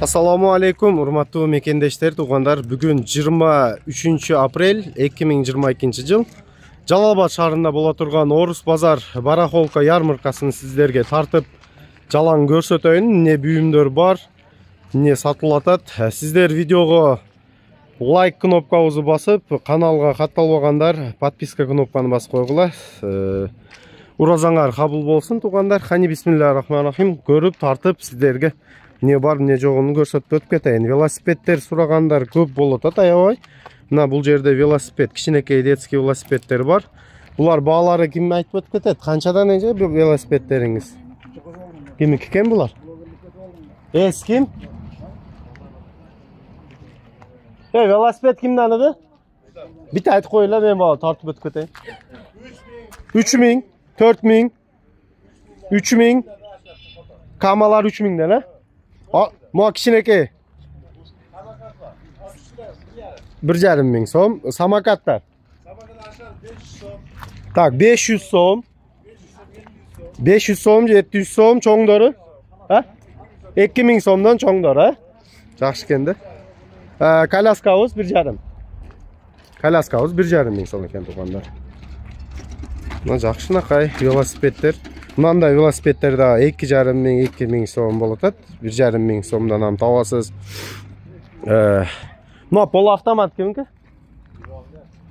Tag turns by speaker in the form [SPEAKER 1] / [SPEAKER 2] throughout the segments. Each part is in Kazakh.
[SPEAKER 1] Assalamu alaikum, урматтуу мекендештер, туугандар. Бүгүн 23 апрель 2022 жыл. Жалал-Абад шаарында бола турган Орус базар барахолка ярмаркасын сиздерге тартып жалаң көрсөтөйүн. Не бүйүмдөр бар, не сатылып атат. Сиздер видеого лайк кнопкабызды басып, каналга катталбагандар подписка кнопканы басып койгула. Уразаңар кабыл болсун, туугандар. Хани бисмиллахир-рахманир-рахим. Көрүп тартып сиздерге не бар, не жоғын көрсөтүп өтүп кетейин. Велосипедтер сурагандар көп болот аябай. Мына бул жерде велосипед, кичинекей детский велосипедтер бар. Булар баалары ким айтып өтүп кетет? Канчадан эже велосипедтериңиз? Кимики экен булар? Ким? Велосипед кимден еді? Бит айтып коюла, мен бала тартып өтүп кетейин. 3000, 4000, 3000. Камалар 3000'den ha? Muha kişineki 1,5 som. Samakatlar. Tak 500 som. 500 som, 700 som çoğunları. Ha? 2000 somdan çoğunları ha? Жақсы kendi. Kalaskavuz 1,5. Kalaskavuz 1,5 som ekan tuğanlar. Buna жақсы naqay velosipedler. Mınандай велосипедтер да 2,5-2000 сом болот. 1,5 сомдан ham табасыз. Мына полуавтомат кимки?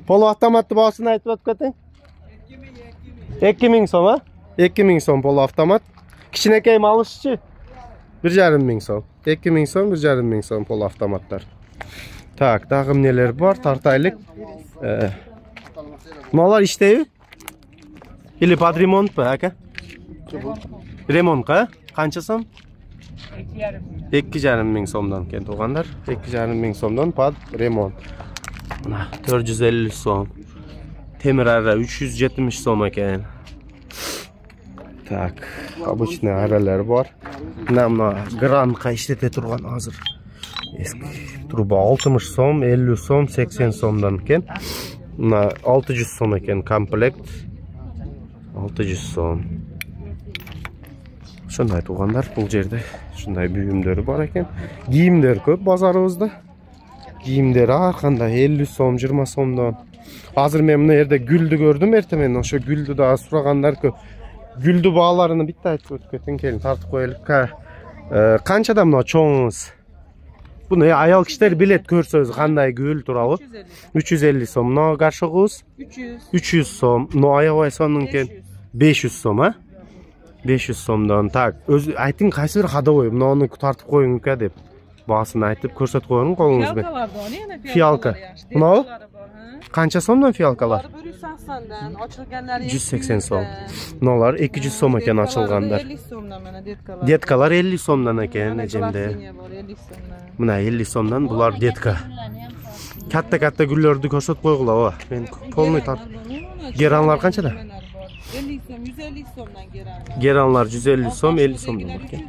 [SPEAKER 1] Полуавтоматты баасын айтып өтүп кетиң. 2000 сом, а? 2000 сом полуавтомат. Кичинекей малышчы 1,5 сом. 2000 сом, 1,5 сом полуавтоматтар. Так, дагы эмнелер бар? Тартайлык. Мыналар иштейби? Или под ремонтпы, ака? Remontqa qancha so'm? 2,5 so'mdan ekan tuğanlar. 2,5 so'mdan pad remont. Mana 450 so'm. Temir ara 370 so'm ekan. Tak, обычный aralar bor. Mana granqa ishlete turgan hozir. Eski truba 60 so'm, 50 so'm, 80 so'mdan ekan. Mana 600 so'm ekan komplekt. 600 so'm. Şunday tuğanlar, бұл жерде şunday büyümleri бар ekan. Giyimler көп bazarımızda. Giyimler arqanda 50 so'm, 20 so'mdan. Hazır men mına yerde güldü gördüm ertemen. Oşo güldü daha suraganlar көп. Güldü bağlarını bitti aytып ötüp ketin, kelin tartıp koyalım. Qanchadan mına çoğunuz? Bunu ayal kişiler bilet körsöz qanday gül turalı? 350 so'm. No qarşığız? 300 so'm. No ayabay sonunken 500 so'm, ha? 500 so'mdan. Tak, o'zi ayting qaysi bir xadovoy, buni tartib qo'ying uka deb. Bahasini aytib ko'rsatib qo'ying qo'lingizga. Fiyalka. Buni qancha so'mdan fiyalkalar?
[SPEAKER 2] 180'dan, ochilganlari
[SPEAKER 1] 180 so'm. Bular 200 so'm ekan ochilganlar.
[SPEAKER 2] 50 so'mdan mana detkalar.
[SPEAKER 1] Detkalar 50 so'mdan ekan ejimde. Mana 50 so'mdan bular detka. Katta gullarni ko'rsatib qo'yg'ula, va. Men polnoy tartib. Geranlar qanchada?
[SPEAKER 2] 50 so'm, 150 so'mdan geranlar.
[SPEAKER 1] Geranlar 150 so'm, 50 so'mdan ekan.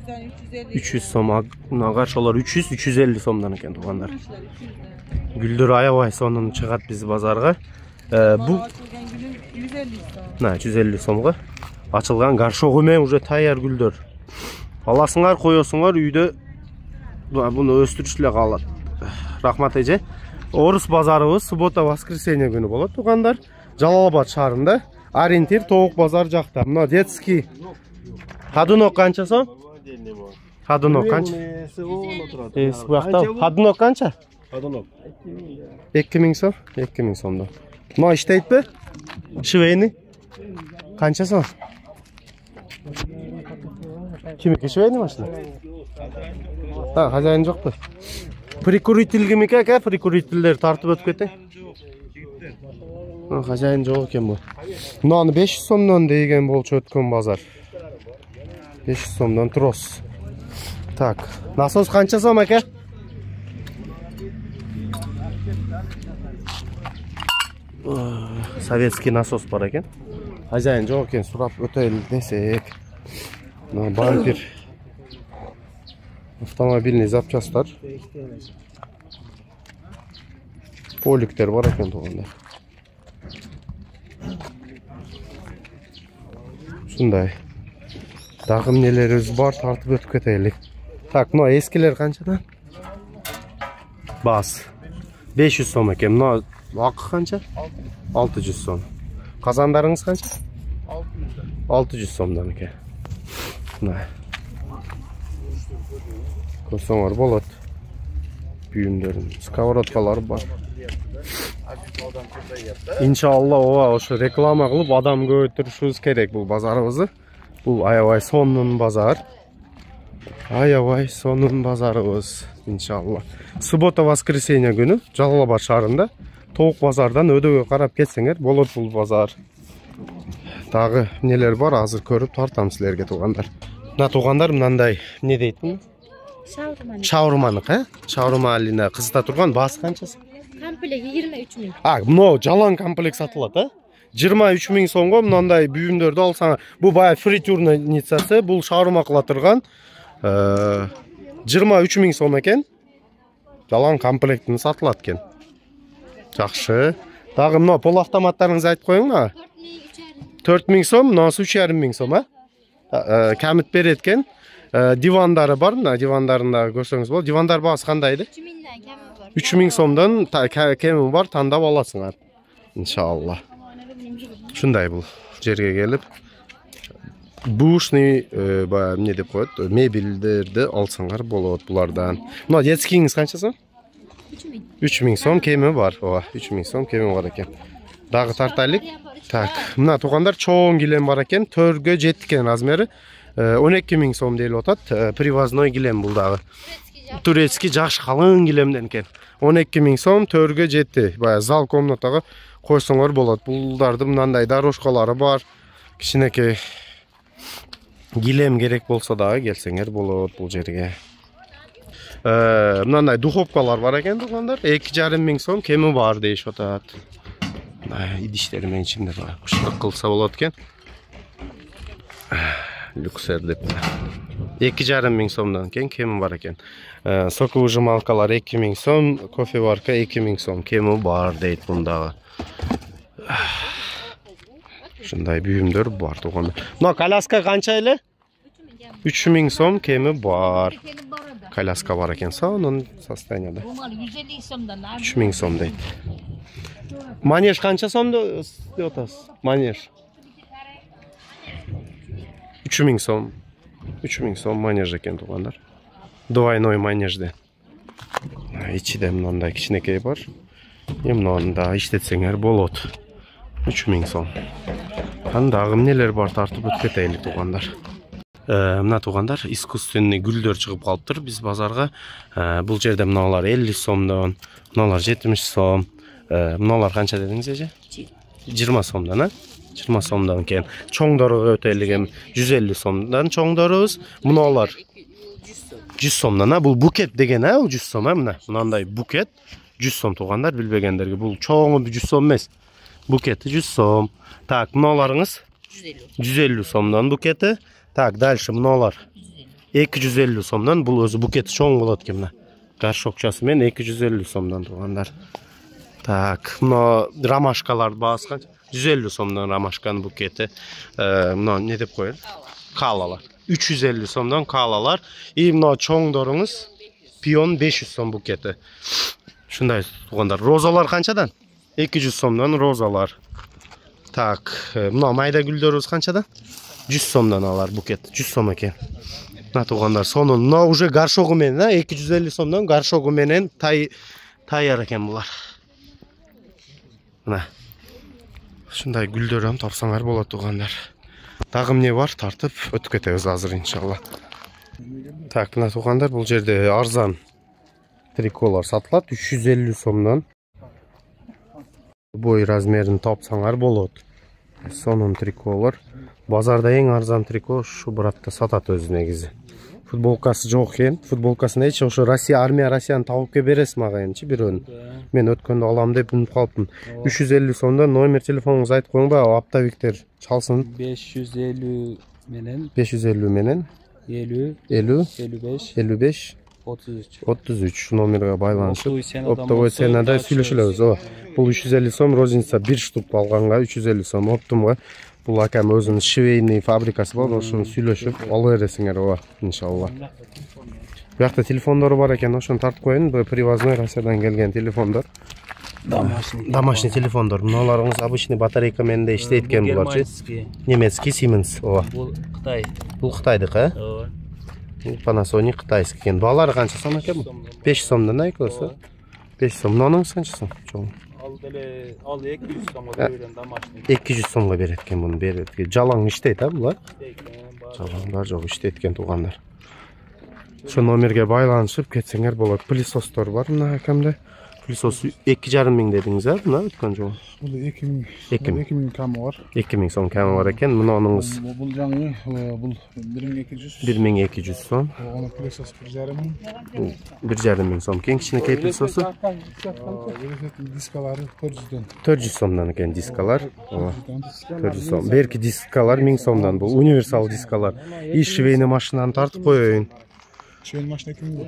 [SPEAKER 1] 300 so'm, qarşılar 300, 350 so'mdan ekan tuğanlar. Güldür ayabay sonun çıgat bizi bazarga. Bu
[SPEAKER 2] 150 so'm.
[SPEAKER 1] Na 150 so'mga açılgan qarşoğu men уже tayyor güldür. Alasınlar, koyuyorsunlar uyda. Bunu östürüşle qalat. Rahmat eje. Orus bazarыбыз суббота воскресенье günü болот тугандар. Жалал-Абад шаарында. Ориентир тоғук базар жақта. Мына детский ходунок қанша соң? Ходунок қанша? Бұл жақта ходунок қанша?
[SPEAKER 3] Ходунок
[SPEAKER 1] 2000 соң? 2000 сомдан. Мына іштейт бе? Швейный қанша соң? Кимеке швейный машина? Хозяин жоқ па? Прикуритель кимеке ака? Прикурительдер тартып өтіп кетті? Хозяин жоқ екен бұл. Мынаны 500 сомдан деген болчу өткөн базар. 500 сомдан трос. Так, насос қанша сом ака? Советский насос бар екен. Хозяин жоқ екен, сурап өтөйүн десек. Бампер. Автомобильный запчастар. Поликтер бар екен туғанда. Şunday. Dağım nelerimiz var tartıp ötüp keteylik. Так, мына эскилер канчадан? Бас. 500 сом екен. Мына акы канча? 600 сом. Казандарыңыз канча? 600 сомдан екен. Мына. Көрсөңөр болот. Бүйүмдөрүн, сковородкалар бар. Иншалла, ошо реклама кылып адам көбөйтүрүшүбүз керек бул базарыбызды. Бул аябай сонун базар. Аябай сонун базарыбыз, иншалла. Суббота, воскресенье күнү Жалал Абад шаарында Тоок базардан өдөгө карап кетсеңер болот бул базар. Дагы нелер бар, азыр көрүп тартам силерге туугандар. Мына туугандар мындай не дейт бул? Шаурманык, Шаурма алина кызыта турган баасы канчасы?
[SPEAKER 3] Комплект 23 миң.
[SPEAKER 1] Мына жалаң комплект сатылат, 23 миң сомго мындай бүйүмдөрдү алсаң, бул бая фритюрницасы, бул шаурма кыла турган 23 миң сом экен. Жалаң комплектин сатылат экен. Жакшы. Дагы мына пол автоматтарыңызды айтып коюңар. 4 миң сом, мынасы 3,5 миң сом, Камит берет экен. Дивандары бар, мына дивандарында көрсөңүз болот. Дивандар баасы кандайды? 3 миң сомдон кеми бар, тандап аласыңар. Иншалла. Шундай бул жерге келип бушный эмне деп коет, мебелдерди алсаңар болот булардан. Мына детскийиңиз канча сом? 3 миң сом кеми бар. 3 миң сом кеми бар экен. Дагы тартайлык. Так, мына туугандар чоң килем бар экен, төргө жеткен размери. 12 миң сом дейли атат. Привозной килем бул дагы. Турецкий жакшы калың килемден экен. 12 миң сом төргө жетти. Бая зал комнатага койсоңор болот. Булдарды мындай дорожкалары бар. Кичинекей килем керек болсо дагы келсеңер болот бул жерге. Мындай духовкалар бар экен туугандар. 2,5 миң сом кеми бар дейишип атат. Идиштери менен ичинде бар. Ушундый кылса болот экен. Люксер деп. 2,5 миң сомдон кен кеми бар экен. Сокувыжималкалар 2 миң сом, кофеварка 2 миң сом кеми бар дейт бундагы. Ушундай бүйүмдөр бар туугандар. Мына коляска канча эле? 3 миң сом кеми бар. Коляска бар экен, сонун состоянияда. 3 миң сом дейт. Манеж канча сомдо деп атасыз? Манеж 3 миң сом. 3 миң сом манеж экен туугандар. Двойной манежде. Ичиде мындай кичинекей бар. Мында иштетсеңер болот. 3 миң сом. Дагы эмнелер бар тартып өтүп кетели туугандар. Мына туугандар искусственный гүлдөр чыгып калыптыр биз базарга. Бул жерде мыналар 50 сомдон, мыналар 70 сом. Мыналар канча дедиңиз эже? 20 сомдон, 20 сомдон кен. Чоңдору өтөлүгем 150 сомдон чоңдорубуз. Мыналар 100 сомдон, бул букет деген, 100 сом, мынандай букет 100 сом туугандар, билбегендерге бул чоңу 100 сом эмес. Букети 100 сом. Так, мыналарыңыз 150 сомдон букети. Так, дальше мыналар 250 сомдон, бул өзү букети чоң болот экен, горшокчасы менен 250 сомдон туугандар. Так, мына ромашкалар баасы канча? 150 сомдон ромашканын букети. Мына не деп коет? Калалар. 350 сомдон калалар. И мына чоңдоруңуз пион 500 сом букети. Шундай туугандар. Розалар канчадан? 200 сомдон розалар. Так, мына майда гүлдөрүбүз канчадан? 100 сомдон алар букет. 100 сом экен. Мына туугандар, сонун. Мына уже горшогу менен, 250 сомдон горшогу менен таяр экен булар. Мына. Шундай гүлдөрүм тапсаңар болот туугандар. Дагы эмне бар? Тартып өтүп кетебиз азыр иншалла. Так, мына туугандар, бул жерде арзан триколор сатылат 350 сомдон. Бой размерин тапсаңар болот. Сонун триколор. Базарда эң арзан трико ушу братта сатат өзү негизи. Футболкасы жок экен. Футболкасын эч ошо армия Россияны табып келип бересиз мага энчи бирөөнү. Мен өткөндө алам деп үнүп калыптым. 350 сомдон номер телефонуңузду айтып коюңба, оптовиктер чалсын.
[SPEAKER 4] 550 менен
[SPEAKER 1] 50
[SPEAKER 4] 55
[SPEAKER 1] 55 33 номерге байланышып оптовой
[SPEAKER 4] оптовой
[SPEAKER 1] ценада сүйлөшөлөбүз. Бул 350 сом, розница 1 штук алганга 350 сом, оптомго бул акам өзүнүн швейный фабрикасы бар, ошону сүйлөшүп ала бересиңер, иншалла. Buякта телефондору бар экен, ошону тартып коеюн. Бул привозной Россиядан келген телефондор. Домашний телефондор. Мыналарыңыз обычный батарейка менен да иштейт экен буларчы. Немецкий Siemens. Ооба.
[SPEAKER 4] Бул Кытай.
[SPEAKER 1] Бул Кытайдык, а?
[SPEAKER 4] Ооба.
[SPEAKER 1] Panasonic кытайский экен. Баалары канча сом экен? 5 сомдон айкылысы. 5 сом. Мынаныңыз канча сом?
[SPEAKER 4] Ал деле 200 сомго берген домашний.
[SPEAKER 1] 200 сомго берет экен муну берет. Жалаң иштейт, а булар? Жалаң бар жок иштейт экен туугандар. Ошо номерге байланышып кетсеңер болот. Пылесостор бар мына акамда. Пылесос 2,5 миң дедиңиз, а? Мына өткөн жолу.
[SPEAKER 5] Бул 2000.
[SPEAKER 1] 2000
[SPEAKER 5] камы бар.
[SPEAKER 1] 2000 сом камы бар экен. Мунунуңуз
[SPEAKER 5] Бул жаңы бул 1200.
[SPEAKER 1] 1200 сом.
[SPEAKER 5] Аны пылесос 1,5 миң.
[SPEAKER 1] 1,5 миң сом. Кеңкичинекей пылесосу
[SPEAKER 5] Дискалары 400дөн.
[SPEAKER 1] 400 сомдон экен дискалар. 400 сом. Берки дискалар 1000 сомдон. Бул универсал дискалар. И швейный машинаны тартып коеюн.
[SPEAKER 5] Швейный машина 2000 бул.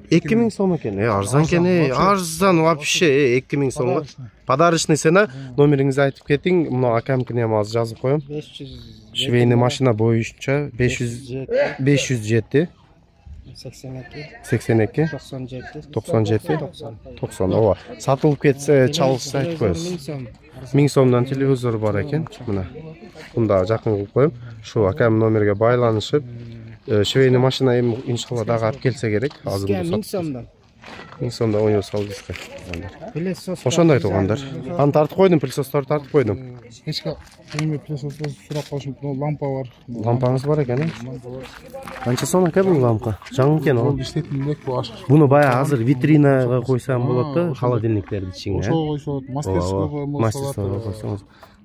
[SPEAKER 1] 2000 сом экен. Арзан экен, арзан вообще 2000 сомго. Подарочный цена. Номериңизди айтып кетиң. Мына акамкине эми азыр жазып коем.
[SPEAKER 3] 500.
[SPEAKER 1] Швейный машина боюнча 507 82 97 90 ооба. Сатылып кетсе чалышса айтып коесуз. 1000 сомдон телевизор бар экен. Мына. Мында жакын кылып коем. Ушу акам номерге байланышып швейный машина эми иншалла дагы алып келсе керек. Азыр
[SPEAKER 3] 1000 сомдон.
[SPEAKER 1] 1000 сомдон универсал диска. Ошондой туугандар. Аны тартып койдум, пылесосторду тартып койдум.
[SPEAKER 5] Эчке эми пылесостор сурап калышым, лампа бар.
[SPEAKER 1] Лампаңыз бар экен, Канча сом экен бул лампа? Жаңы экен
[SPEAKER 5] Бул
[SPEAKER 1] ал.
[SPEAKER 5] иштетин элек бул ашык.
[SPEAKER 1] Буну бая азыр витринага койсам болот да, холодильниктерди ичиңе.
[SPEAKER 5] Ошого койсот, мастерскойго
[SPEAKER 1] мастерскойго койсоңуз.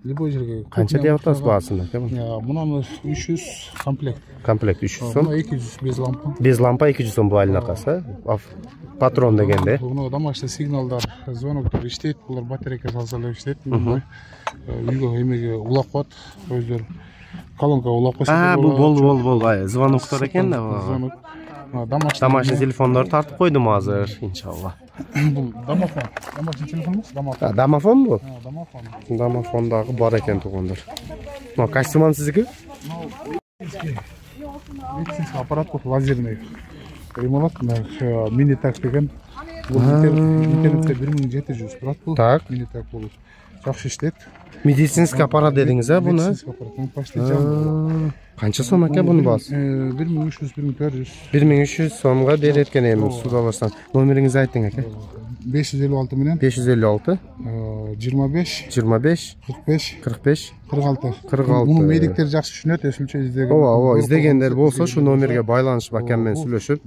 [SPEAKER 5] Любой жерге.
[SPEAKER 1] Канча деп атасыз баасында, экен?
[SPEAKER 5] Мунаны 300 комплект.
[SPEAKER 1] Комплект 300 сом.
[SPEAKER 5] 200 без лампа.
[SPEAKER 1] Без лампа 200 сом бул айнакасы. Патрон дегенде.
[SPEAKER 5] Буну домашний сигналдар, звоноктор иштейт, булар батарейка салса эле иштейт. Үйгө эмеге улап коет, өздөрү. Колонка улап койсо.
[SPEAKER 1] Бул болду. Звоноктор экен да.
[SPEAKER 5] Звонок.
[SPEAKER 1] Домашний телефондорду тартып койдум азыр, иншалла.
[SPEAKER 5] Бул домофон. Домашний телефон эмес, домофон.
[SPEAKER 1] Домофон бул?
[SPEAKER 5] Домофон.
[SPEAKER 1] Домофон дагы бар экен туугандар. Мына костюман сиздики?
[SPEAKER 5] Медицинский аппарат бул лазерный. Ремонт мини-так деген. Бул интернетте 1700 турат бул.
[SPEAKER 1] Так.
[SPEAKER 5] Мини-так бул. Жакшы иштейт.
[SPEAKER 1] Медицинский аппарат дедиңиз, а буну?
[SPEAKER 5] Медицинский аппарат. Почти жам.
[SPEAKER 1] Канча сом экен бунун баасы?
[SPEAKER 5] 1300, 1400.
[SPEAKER 1] 1300 сомго берет экен эми судалаштан. Номериңизди айтың эке.
[SPEAKER 5] 556 менен
[SPEAKER 1] 556
[SPEAKER 5] 25
[SPEAKER 1] 25
[SPEAKER 5] 45
[SPEAKER 1] 45
[SPEAKER 5] 46. Муну медиктер жакшы түшүнөт, өсүлчө издеген.
[SPEAKER 1] Ооба, издегендер болсо шу номерге байланышып акам менен сүйлөшүп.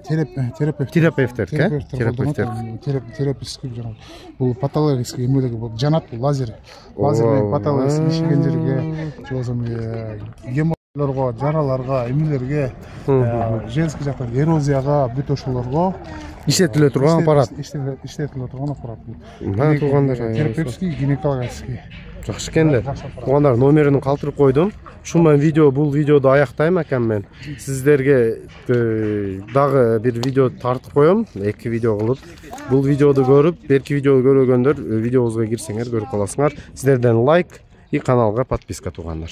[SPEAKER 1] Терапевттер,
[SPEAKER 5] терапевтический жана бул патологический эмелеге бул жанат, бул лазер. Лазерный патология ишеген жерге, же болсо гемолорго, жараларга, эмелерге, женский жактан эрозияга, бүт ошолорго
[SPEAKER 1] иштетиле турган аппарат.
[SPEAKER 5] Иштетиле турган аппарат бул.
[SPEAKER 1] Мына туугандар,
[SPEAKER 5] Терапевтический, гинекологический.
[SPEAKER 1] жакшы экенде. Туугандар, номерин калтырып койдум. Ушул менен бул видеоду аяктайм акам мен. Сиздерге дагы бир видео тартып коем, 2 видео кылып. Бул видеоду көрүп, берки видеоду көргөндөр видеобузга кирсеңер көрүп каласыңар. Сиздерден лайк и каналга подписка туугандар.